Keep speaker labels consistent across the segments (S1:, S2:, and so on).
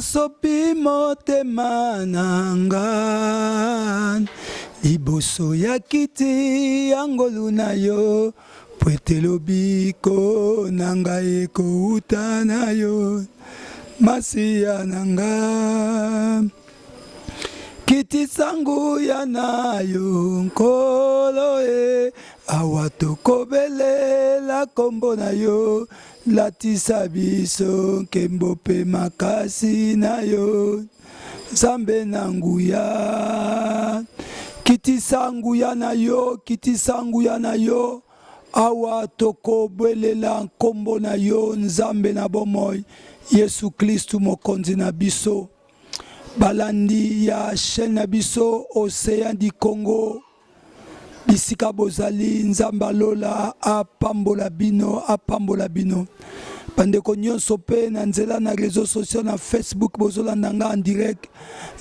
S1: nasopi motema nanga liboso ya kiti ya ngolu na yo po ete lobiko na ngai ekouta na yo masiya nanga kiti sangu ya na yo nkolo e awa tokobelela kombo na yo latisa biso nkembo pe makasi na yo Nzambe na nguya kiti sangu ya na yo kiti sangu ya na yo awa tokobelela nkombo na yo Nzambe na bomoi Yesu Kristu mokonzi na biso balandi ya chaîne na biso Océan du Congo bisika bozali Nzambe alola apambola bino bandeko nyonso pe na nzela na réseaux sociaux na Facebook bozolanda nga en direct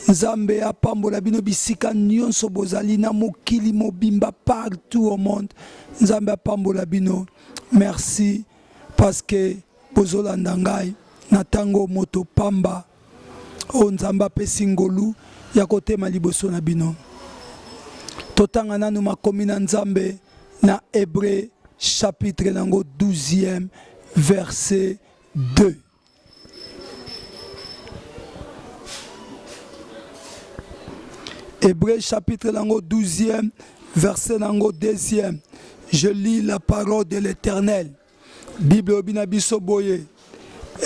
S1: Nzambe apambola bino bisika nyonso bozali na mokili mobimba partout au monde Nzambe apambola bino merci parce que bozolanda ngai na tango moto pamba o Nzambe apesi ngolu ya kotema liboso na bino totanga nanu makomi na Nzambe na Hébreu chapitre nango 12e verset 2. Hébreu chapitre nango 12e verset nango 2e. Je lis la parole de l'Éternel. Bible obinabiso boye.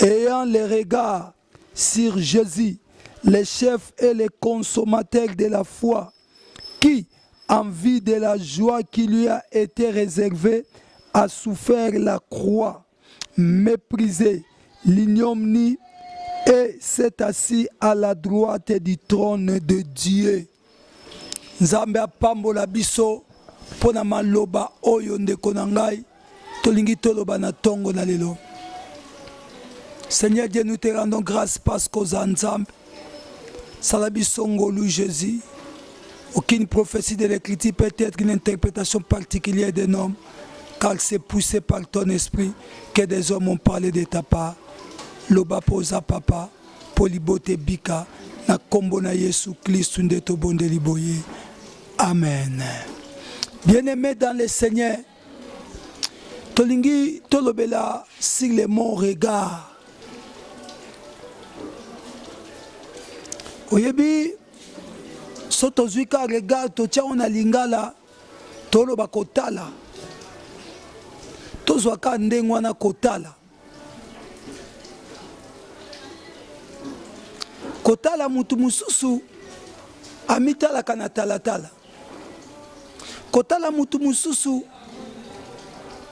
S1: Ayant les regards sur Jésus, le chef et le consommateur de la foi, qui, en vue de la joie qui lui a été réservée, a souffert la croix, méprisé l'ignominie et s'est assis à la droite du trône de Dieu. Nzambe apambola biso pona maloba oyo ndeko na ngai tolingi toloba na tongo na lelo. Seigneur Dieu, nous te rendons grâce parce qu'aux Nzambe salabiso ngolu Jésus. Aucune prophétie de l'écriture peut être une interprétation particulière d'un homme, car c'est poussé par ton esprit que des hommes ont parlé de ta part. Loba posa papa, polibote bika, na kombo na Yesu Christ ndeto bonde liboye. Amen. Bien-aimés dans le Seigneur, tolingi tolobela sur le mon regard. Oyebi soto zwika regard totia ona lingala toloba kotala tozwaka ndenge wana kotala kotala mutu mususu amitalaka na talatala kotala mutu mususu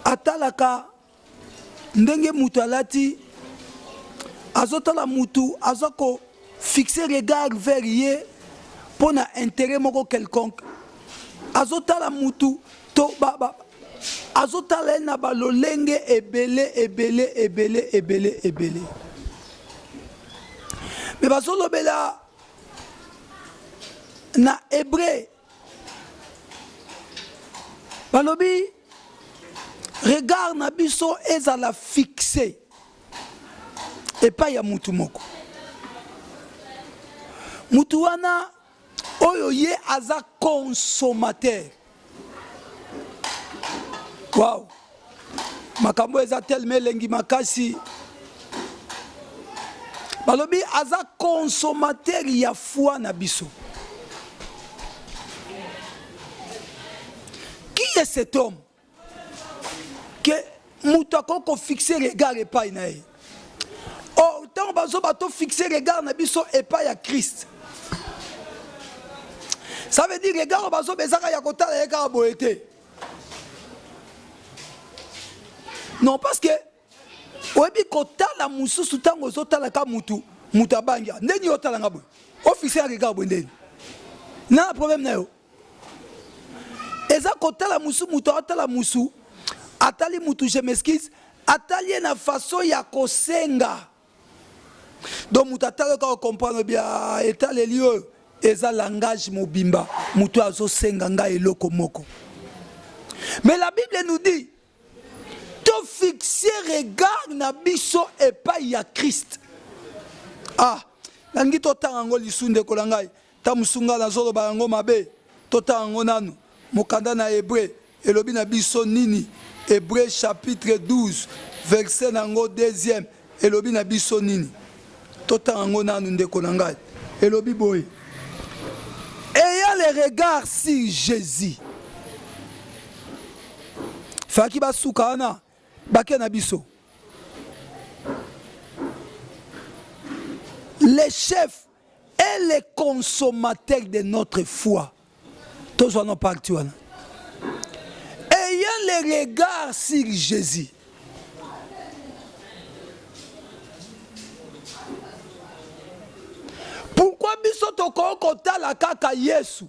S1: atalaka ndenge mutu alati azotala mutu azoko fixer regard vers ye pour un intérêt moko quelconque azotala mutu to azotala na balolenge ebele mais bazolobela na hébreu balobi regard na biso ezala fixé et pas ya mutu moko mutu wana oyo ye aza consommateur. Wow, makambo eza tellement lengi makasi balobi aza consommateur ya foi na biso. Qui est cet homme que mutu akoko fixer regard epai na ye? Oh, tant bazo bato fixer regard na biso epai ya Christ. Ça veut dire regard bazo bezaka ya kotala ye ka boete. Non, parce que oyebi kotala mususu tango zotala ka mutu mutabanja ndeni otala ngabo officier regard bondeni na problème na yo eza kotala musu mutu otala musu atali mutu je m'excuse atali na façon ya kosenga donc mutu atala ka comprendre bien etale liyo eza langage mobimba mutu azo senga nga eloko moko. Mais la Bible nous dit to fixer regard na biso epai ya Christ. Ah, nangi totanga ngo lisunde kolangai ta musunga na zolo ba ngo mabe totanga ngo nanu mokanda na Hébreu elobi na biso nini Hébreu chapitre 12 verset nango 2e elobi na biso nini totanga ngo nanu ndeko na ngai elobi boye ayant les regards sur Jésus faki basuka wana bake na biso les chefs et les consommateurs de notre foi. Tous en ont parti. Ayant les regards sur Jésus. Pourquoi biso toko kota la kaka Yesu?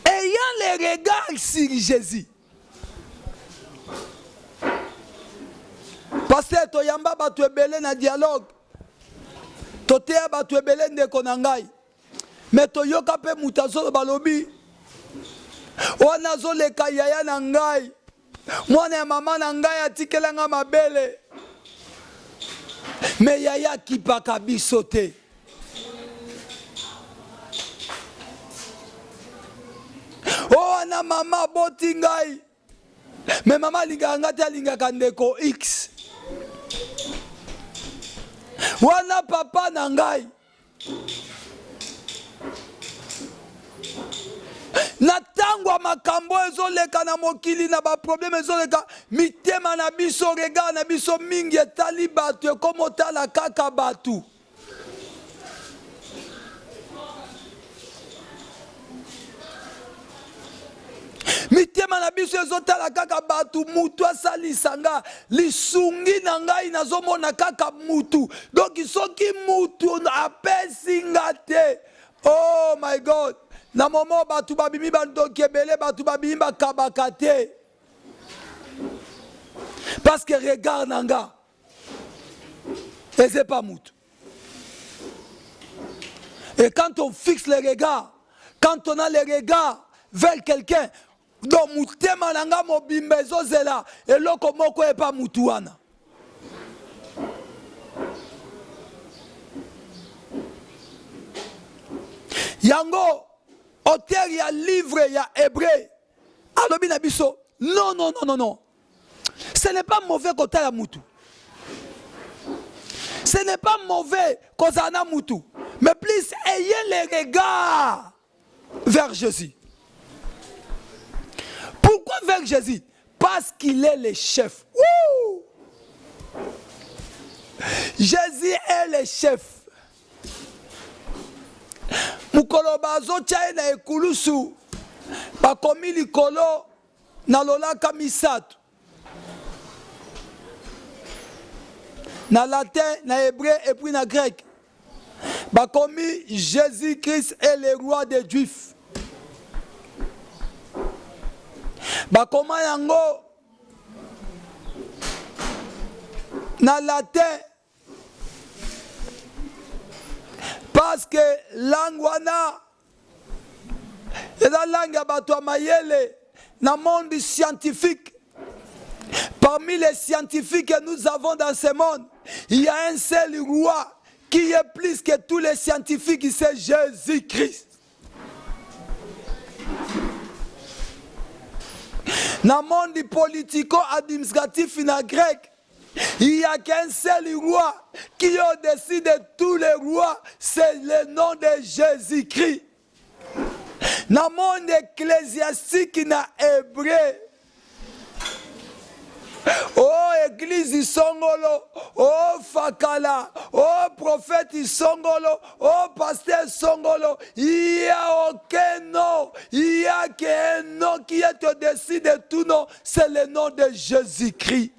S1: Ayant les regards sur Jésus. Pasteur toyamba batu ebele na dialogue. Totea batu ebele ndeko na ngai. Mais toyoka pe mutazo balobi. Wana zoleka yaya na ngai. Mwana ya mama na ngai atikela nga mabele. Mais yaya kipaka biso te. Wana mama boti ngai. Mais mama linga ngati alingaka ndeko X. Wana papa na ngai na tangwa makambo ezoleka na mokili na ba problème ezoleka mitema na biso regard na biso mingi etali batu ekomotala kaka batu mitema na biso ezotala kaka batu mutu asalisanga lisungi na ngai nazomona kaka mutu donc soki mutu apesi nga te oh my god na momo batu babimi bandoki ebele batu babimi bakabaka te parce que regarde na nga et c'est pas mutu et quand on fixe les regards quand on a les regards vers quelqu'un donc mutema nanga mobimba ezozela eloko moko epa mutu wana yango auteur ya livre ya Hébreu alobi na biso non non non non non ce n'est pas mauvais kotala mutu ce n'est pas mauvais kozana mutu mais plus ayez les regards vers Jésus. Pourquoi vers Jésus? Parce qu'il est le chef. Wouh! Jésus est le chef. Mukolo bazo tchaye na ekulusu bakomi likolo na lolaka misato. Na latin, na hébreu et puis na grec. Bakomi Jésus-Christ est le roi des Juifs. Bakoma yango na latin parce que langue wana eza langue ya bato ya mayele na monde scientifique. Parmi les scientifiques que nous avons dans ce monde, il y a un seul roi qui est plus que tous les scientifiques, c'est Jésus-Christ. Dans le monde politico-administratif en grec, il n'y a qu'un seul roi qui est au-dessus de tous les rois, c'est le nom de Jésus-Christ. Dans le monde ecclésiastique en hébreu, oh église isongolo, oh fakala, oh prophète isongolo, oh pasteur isongolo, il n'y a aucun nom, il n'y a qu'un nom qui est au-dessus de tout nom, c'est le nom de Jésus-Christ.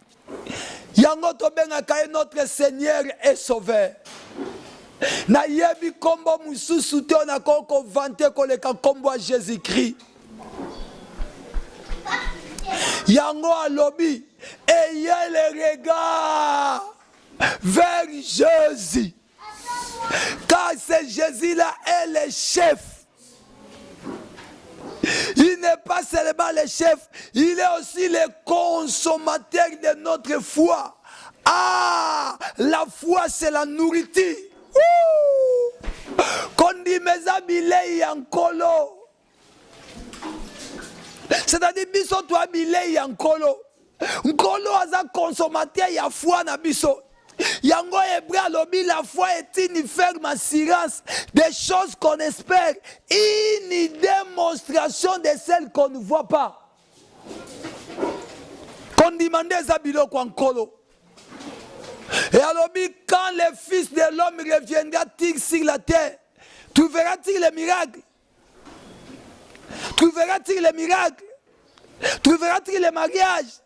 S1: Yango tobengaka notre Seigneur et Sauveur. Na yebi kombo mususu te on a koko vante koleka kombo a Jésus-Christ. Yango alobi ayez les regards vers Jésus, car c'est Jésus-là est le chef. Il n'est pas seulement le chef, il est aussi le consommateur de notre foi. Ah, la foi c'est la nourriture. Kondimeza bilei ya nkolo. C'est-à-dire biso toi bilei ya nkolo. Nkolo aza consommateur ya foi na biso. Yango hébreu lobi, la foi est une ferme assurance des choses qu'on espère, une démonstration de celles qu'on ne voit pas. Qu'on demande zabilo kwa nkolo. Et alors, quand le Fils de l'homme reviendra-t-il sur la terre, trouvera-t-il les miracles? Trouvera-t-il les miracles? Trouvera-t-il les mariages?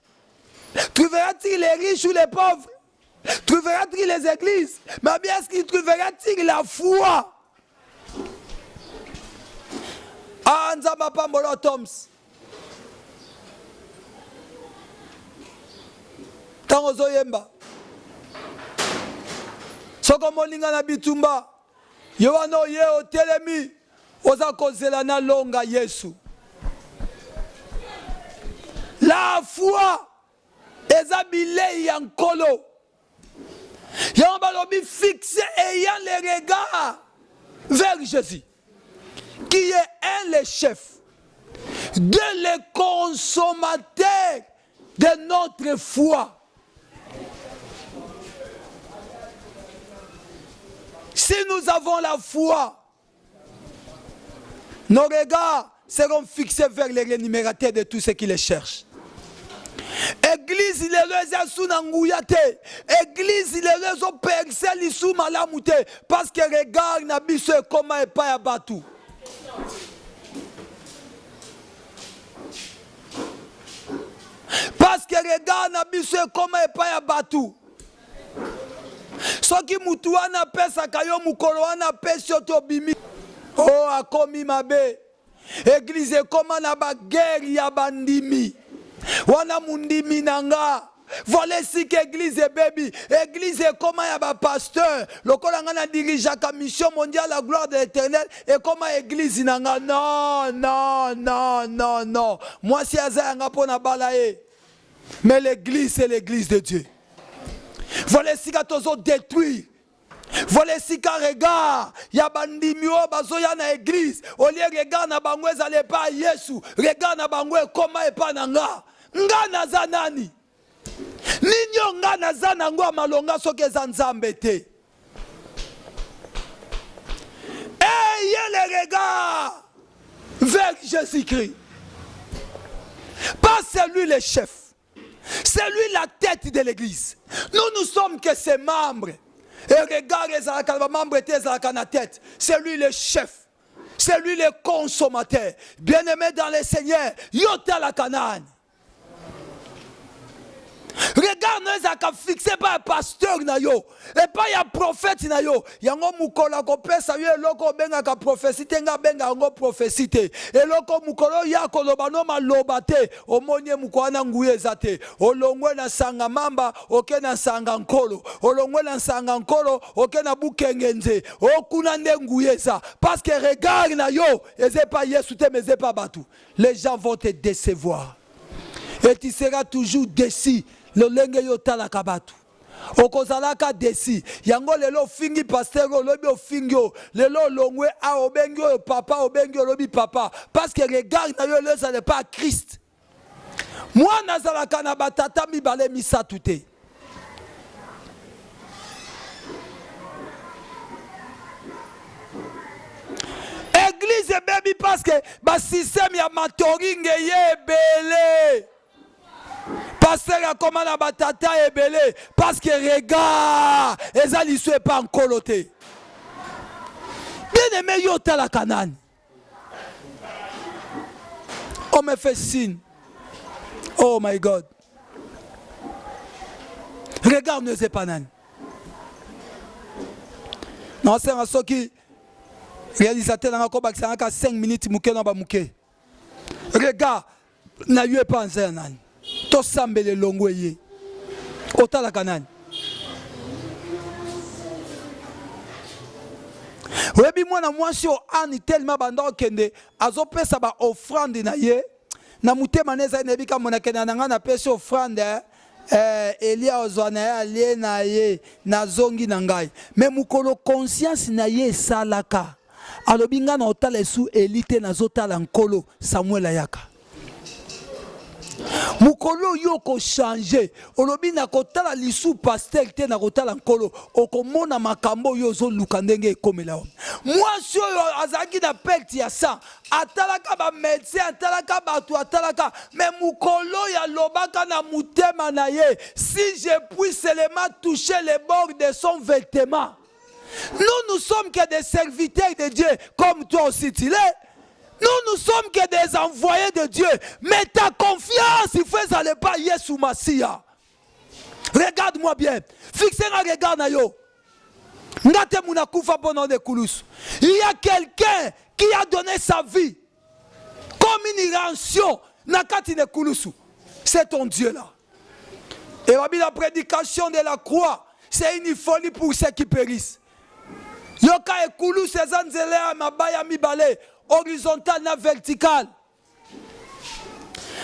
S1: Trouvera-t-il les riches ou les pauvres? Trouvera-t-il les églises? Mais bien est-ce qu'il trouvera-t-il la foi? Ah, Nzamba Pambolo Toms. Tango Zoyemba. Soko moninga na bitumba. Yoano ye o telemi. Oza kozela na longa Yesu. La foi. Eza bilei ya nkolo. Yon balobi fixé ayant les regards vers Jésus, qui est un les chefs de les consommateurs de notre foi. Si nous avons la foi, nos regards seront fixés vers les rémunérateurs de tous ceux qui les cherchent. Église il est sous n'angouyate. Église il est au percel sous malamute. Parce que regarde n'abisso comment est pas à batou. Parce que regarde n'abisso comment est pas à batou. Ce qui mutuana pesa kayo mukoloana pesio tobimi. Oh akomi mabe. Église comment na ba guerre ya bandimi. Wana mundimi nanga. Voilà si que église est baby. Église est comment y a ba pasteur. Le kolanga dirige la mission mondiale la gloire de l'Éternel. Et comment église nanga. Non, non, non, non, non. Moi si azanga pona balaye. Mais l'église c'est l'église de Dieu. Voilà si que tozo détruit. Voilà si ka regard ya bandimio bazoya na église au lieu regard na bangwe zale pa Yesu regard na bangwe koma e pa nanga nga na zanani ninyo nga na zanango malonga soke za nzambe te ayez le regard vers Jésus-Christ. Pas c'est lui le chef, c'est lui la tête de l'église. Nous sommes que ses membres. Et regarde les membres étaient à la tête. C'est lui le chef. C'est lui le consommateur. Bien-aimé dans le Seigneur. Yota la Canaan. Regarde nous avons fixé par un pasteur na yo et pas un prophète na yo. Yango mukola ko pesa yo loko benga ka prophétie tenga benga ngo prophétie te. Et loko mukolo ya ko lobano maloba te. Omonye mukwana nguye zate. Olongwe na sanga mamba oke na sanga nkolo. Olongwe na sanga nkolo oke na bukengenze. Okuna nde nguye za. Parce que regarde na yo eze pas Yesu te mais eze pas batu. Les gens vont te décevoir. Et tu seras toujours déçu. Le lenge yo tala kabatu. Okozalaka desi. Yango lelo fingi pasteur lobi ofingyo. Lelo longwe a obengyo papa obengyo lobi papa. Parce que regarde na yo le ça n'est pas Christ. Moi nazalaka na batata mi bale misa touté. Église baby parce que ba système ya mentoring ye belé. Pasteur a comment la batata est belé parce que regarde ezali soit pas en coloté. Bien aimé yo la Canaan. On me fait signe. Oh my God. Regarde ne sais pas nan. Non c'est un soki réalisateur na ko bakisa ka 5 minutes muke na ba muke. Regarde na yue pas en nan. To sambele longweye otala Canaan. Webi mwana mwasi o ani tellement banda kende azopesa ba offrande na ye na mutema neza nebika mona kenda nanga na pesa offrande Elia ozwana ya alie na ye na zongi na ngai mais mukolo conscience na ye salaka alobi nga na otala esu elite na zotala nkolo Samuel ayaka mukolo yo ko changer olobi na kotala lisu pasteur te na kotala nkolo okomona makambo yo zo luka ndenge ekomela mwasi oyo azalaki na perte ya sang atalaka ba médecin atalaka bato atalaka mais mukolo ya lobaka na mutema na ye si je puis seulement toucher les bords de son vêtement. Nous sommes que des serviteurs de Dieu comme toi aussi tu l'es. Nous sommes que des envoyés de Dieu. Mais ta confiance, il faut aller pas Yesu Masia. Regarde-moi bien. Fixez un regard na yo. Il y a quelqu'un qui a donné sa vie comme une rançon. C'est ton Dieu là. Et la prédication de la croix, c'est une folie pour ceux qui périssent. Yoka et Koulou, c'est Zanzele, Mabaya Mibale. Horizontal na vertical.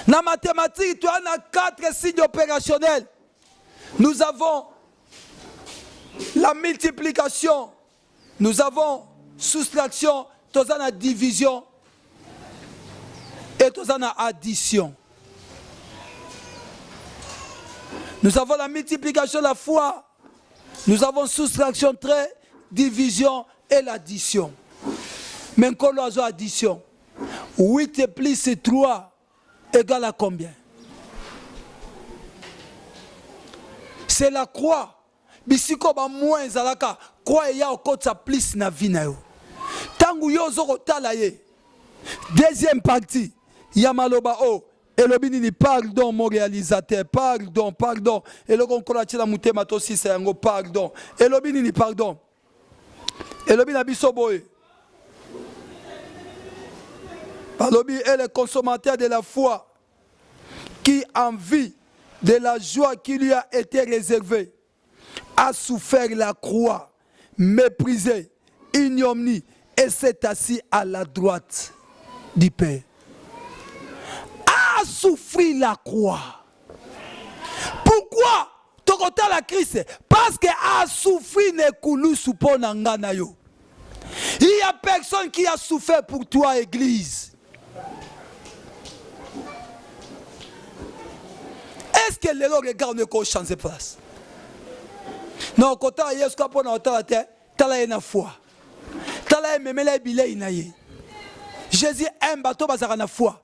S1: Na mathématiques, tu as 4 signes opérationnels. Nous avons la multiplication, nous avons soustraction, tu as la division et tu as la addition. Nous avons la multiplication, la foi, nous avons soustraction, trait, division et l'addition. Mais quand on a addition, 8 plus 3 égale à combien? C'est la croix. Bisiko ba moins zalaka croix ya okotsa plus na vie na yo. Tangu yo zoko tala ye. Deuxième partie, ya maloba o elobini ni pardon mon réalisateur, pardon. Eloko nkola tila mutema to si yango pardon. Elobini ni pardon. Elobini na biso boye. Alobi est le consommateur de la foi qui, en vue de la joie qui lui a été réservée, a souffert la croix, méprisé, ignominie et s'est assis à la droite du Père. A souffert la croix. Pourquoi? Tokota la Christ. Parce que a souffert ne koulou soupona ngana yo. Il y a personne qui a souffert pour toi, Église. Est-ce que les gens regardent qu'on change de place? Non, quand tu as eu ce qu'on a fait, tu as eu une foi. Tu as eu une billet. Jésus aime bateau bazar na foi.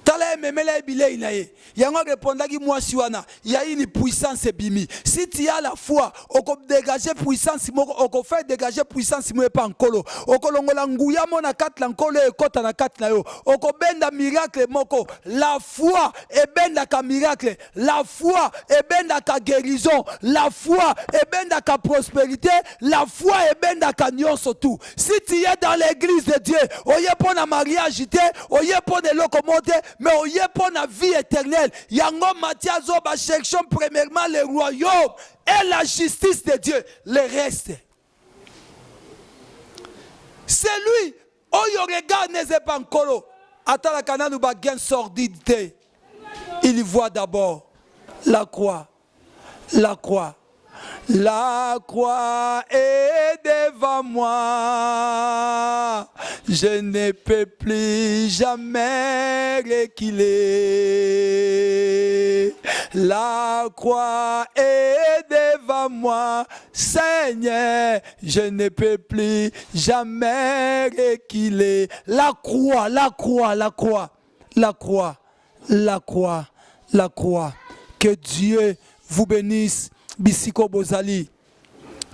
S1: Tala memela bilei na ye. Yango répondaki moi siwana, il y a une puissance bimi. Si tu as la foi, oko dégager puissance moko, oko faire dégager puissance mo pa nkolo. Oko longola nguya mo na kat la nkolo e kota na kat na yo. Oko benda miracle moko. La foi e benda ka miracle, la foi e benda ka guérison, la foi e benda ka prospérité, la foi e benda ka nyonso tout. Si tu es dans l'église de Dieu, oye pour na mariage te, oye pour de locomoter, mais oye pour la vie éternelle. Yango Mathias Zoba cherchons premièrement le royaume et la justice de Dieu. Le reste, c'est lui. Oyo regarde n'est pas encore. Attends la canane ou baguette sordidité. Il voit d'abord la croix. La croix. La croix est devant moi, je ne peux plus jamais reculer. La croix est devant moi, Seigneur, je ne peux plus jamais reculer. La croix, la croix, la croix, la croix, la croix, la croix. Que Dieu vous bénisse. Bisiko bozali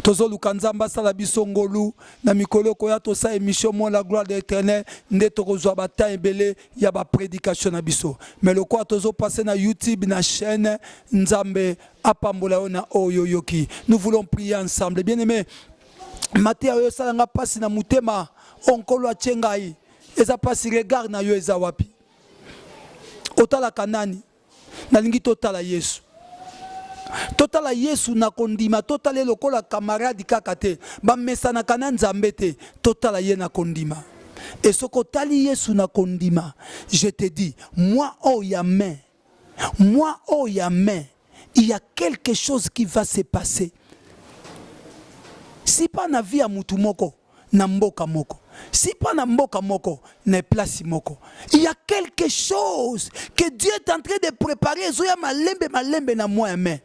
S1: tozo lukanzamba sala bisongolu na mikolo ko ya to sa émission mo la gloire de l'Éternel nde tokozwa bata ebele ya ba prédication na biso mais le quoi tozo passer na YouTube na chaîne Nzambe apambola na oyoyoki. Nous voulons prier ensemble. Bien-aimé, Matthieu yo sala nga pasi na mutema onkolo achengai eza pasi regard na yo eza wapi otala kanani na lingi totala Yesu. Totala Yesu na kondima, totala lokola camarade kakate, ba mesana kana Nzambe te, totala ye na kondima. Et ce kotali Yesu na kondima, je te dis, moi oh yame, il y a quelque chose qui va se passer. Si pas na vie à mutu moko, na mboka moko. Si pas na mboka moko, na place moko. Il y a quelque chose que Dieu est en train de préparer. Zoya malembe na moi main.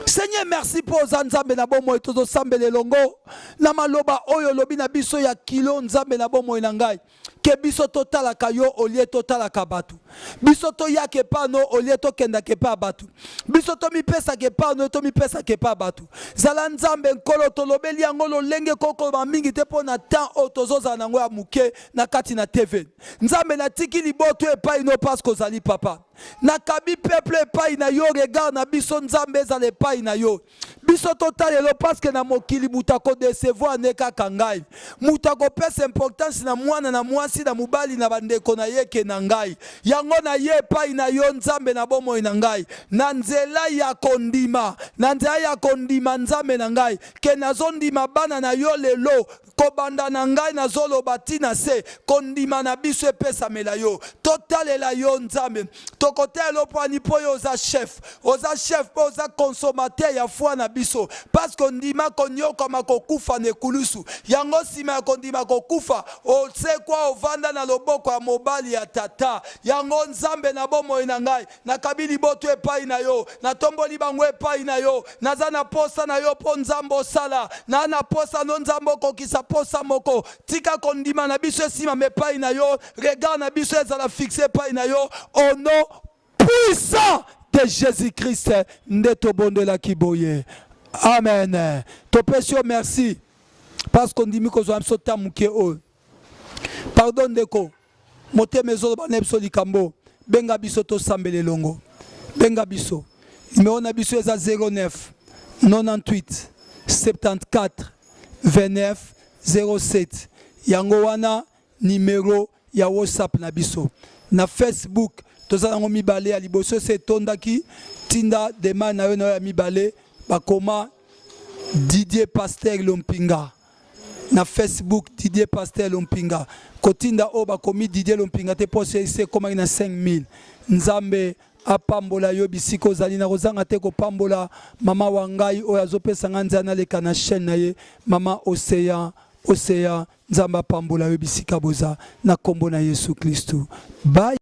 S1: Seigneur, merci pour Nzambe na bomo etozo sambe le longo. Na maloba oyo lobi na biso ya kilo Nzambe na bomo inangai. Ke biso totala kayo olie totala kabatu. Biso to ya ke pano olie to kenda ke pa batu. Biso to mi pesa ke pano to mi pesa ke pa batu. Zala Nzambe nkolo to lobeli yango lo lenge koko ba mingi te po na temps otozo za nango ya muke na kati na TV. Nzambe na tiki liboto epai no pasko zali papa. Na kabi peuple epai na yo regard na biso Nzambe za epai na yo. Biso total elo paske na mokili mutako decevoir neka kangai. Mutako pesa importance na mwana na mwasi na mubali na bandeko na yeke na ngai. Yango na ye epai na yo Nzambe na bomo na ngai. Na nzela ya kondima. Na nzela ya kondima Nzambe na ngai. Ke nazondima bana na yo lelo. Kobanda na ngai na zolo batina se. Kondima na biso epesa mela yo. Total la yo Nzambe. Tokote lo poani po yo oza chef. Oza chef po oza consommateur ya foi na biso. Parce qu'on ndima konyo kama kokufa ne kulusu. Yango sima kondima kokufa. O se kwa ovanda na loboko ya mobali ya tata. Yango Nzambe na bomo na ngai. Na kabili boto epai na yo. Na tomboli bango epai na yo. Naza na posa na yo po Nzambo sala. Na posa no Nzambo kokisa posa moko. Tika kondima na biso sima mepai na yo. Regard na biso ezala fixé epai na yo. Au nom puissant de Jésus-Christ, Ndeto Bondela Kiboye. Amen. Topesio merci. Parce qu'on dit que nous sommes tous. Pardon Deko. Moté mezo banebso likambo. Benga biso to sambele longo. Benga biso. Numéro na biso eza 09 98 74 29 07. Yango wana numéro ya WhatsApp na biso. Na Facebook tozala mibale ya liboso se tondaki tinda dema na yo na ya mibale bakoma Didier Pasteur Lompinga. Na Facebook Didier Pasteur Lompinga. Kotinda o bakomi Didier Lompinga te pose se koma ina 5000. Nzambe apambola yo bisiko zali na kozanga te ko pambola mama wangai o azopesa nganza na leka na chaîne na ye mama Osea Nzamba pambola yo bisika boza na kombo na Yesu Kristo. Bye.